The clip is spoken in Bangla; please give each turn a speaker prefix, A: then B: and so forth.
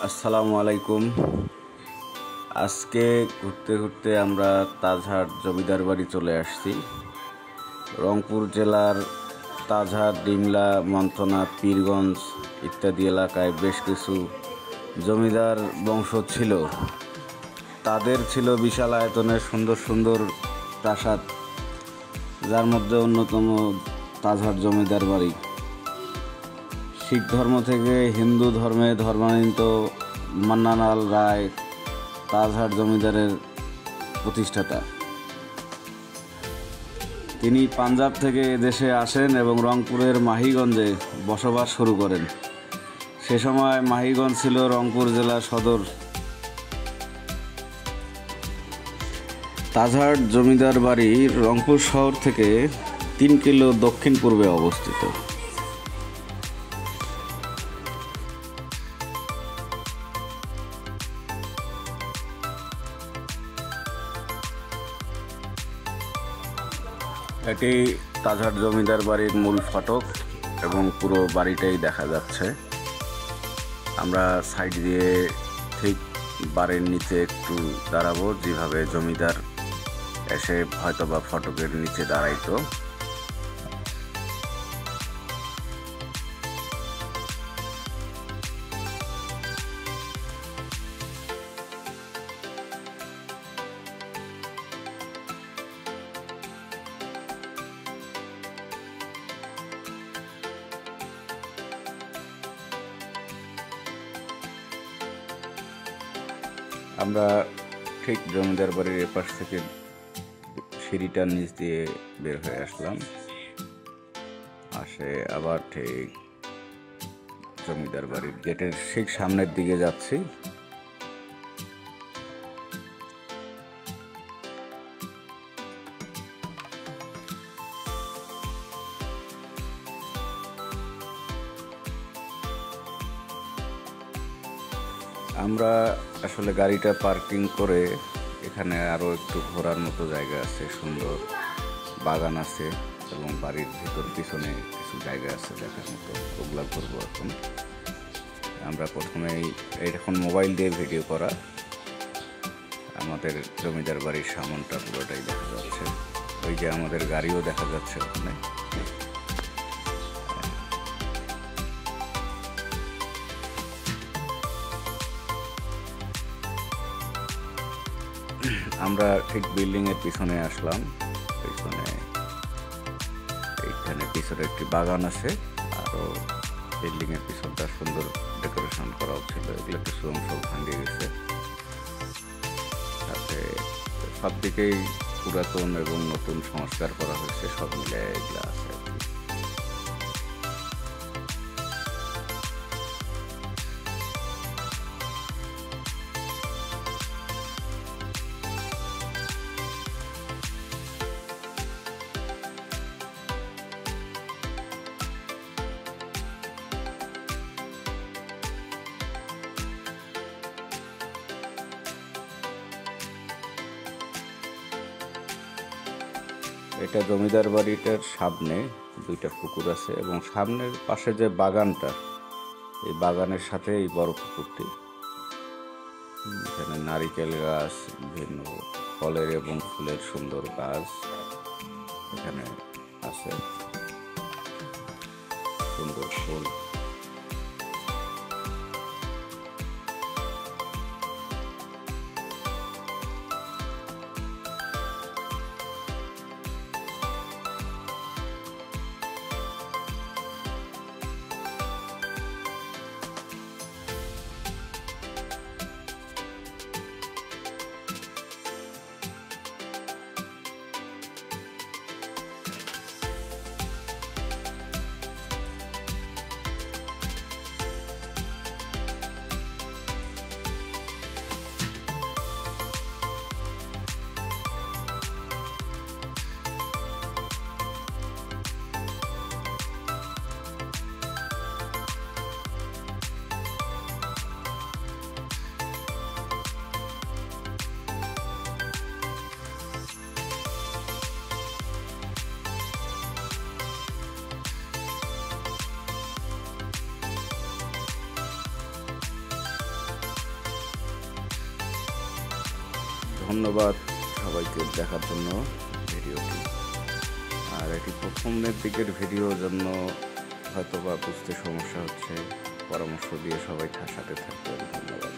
A: আসসালামু আলাইকুম। আজকে ঘুরতে ঘুরতে আমরা তাজহাট জমিদার বাড়ি চলে আসছি। রংপুর জেলার তাজহাট, ডিমলা, মন্থনা, পীরগঞ্জ ইত্যাদি এলাকায় বেশ কিছু জমিদার বংশ ছিল। তাদের ছিল বিশাল আয়তনের সুন্দর সুন্দর প্রাসাদ, যার মধ্যে অন্যতম তাজহাট জমিদার বাড়ি। শিখ ধর্ম থেকে হিন্দু ধর্মে ধর্মান্তরিত মান্নালাল রায় তাজহাট জমিদারের প্রতিষ্ঠাতা। তিনি পাঞ্জাব থেকে দেশে আসেন এবং রংপুরের মাহিগঞ্জে বসবাস শুরু করেন। সে সময় মাহিগঞ্জ ছিল রংপুর জেলার সদর। তাজহাট জমিদার বাড়ি রংপুর শহর থেকে 3 কিলো দক্ষিণ পূর্বে অবস্থিত। এটি তাজহাট জমিদার বাড়ির মূল ফটক এবং পুরো বাড়িটাই দেখা যাচ্ছে। আমরা সাইড দিয়ে ঠিক বাড়ির নিচে একটু দাঁড়াবো, যেভাবে জমিদার এসে হয়তোবা ফটকের নিচে দাঁড়াইতো। আমরা ঠিক জমিদার বাড়ির এপাশ থেকে সিঁড়িটার নিচ দিয়ে বের হয়ে আসলাম, আবার ঠিক জমিদার বাড়ির গেটের ঠিক সামনের দিকে যাচ্ছি। আমরা আসলে গাড়িটা পার্কিং করে এখানে আরও একটু ঘোরার মতো জায়গা আছে, সুন্দর বাগান আছে এবং বাড়ির ভিতর পিছনে কিছু জায়গা আছে দেখার মতো, ওগুলা ঘুরবো এখন। আমরা প্রথমেই এখন মোবাইল দিয়ে ভিডিও করা, আমাদের জমিদার বাড়ির সামনটা পুরোটাই দেখা যাচ্ছে। ওই যে আমাদের গাড়িও দেখা যাচ্ছে ওখানে। আমরা ঠিক বিল্ডিংয়ের পিছনে আসলাম। এইখানে পিছনে একটি বাগান আছে, আরও বিল্ডিংয়ের পিছনটা সুন্দর ডেকোরেশন করা হচ্ছিল। এগুলো কিছু অংশ ভাঙে গেছে, সাথে সব দিকেই পুরাতন এবং নতুন সংস্কার করা হয়েছে, সব মিলে এগুলো আছে। এটা জমিদার বাড়িটার সামনে 2টা পুকুর আছে এবং সামনের পাশে যে বাগানটা, এই বাগানের সাথে এই বড় পুকুরটি। এখানে নারিকেল গাছ, বিভিন্ন ফলের এবং ফুলের সুন্দর গাছ এখানে আছে, সুন্দর ফুল। ধন্যবাদ সবাইকে দেখার জন্য ভিডিওটি। আর এটি প্রথমের দিকের ভিডিওর জন্য হয়তো বা বুঝতে সমস্যা হচ্ছে, পরামর্শ দিয়ে সবাই সাথে থাকবেন। ধন্যবাদ।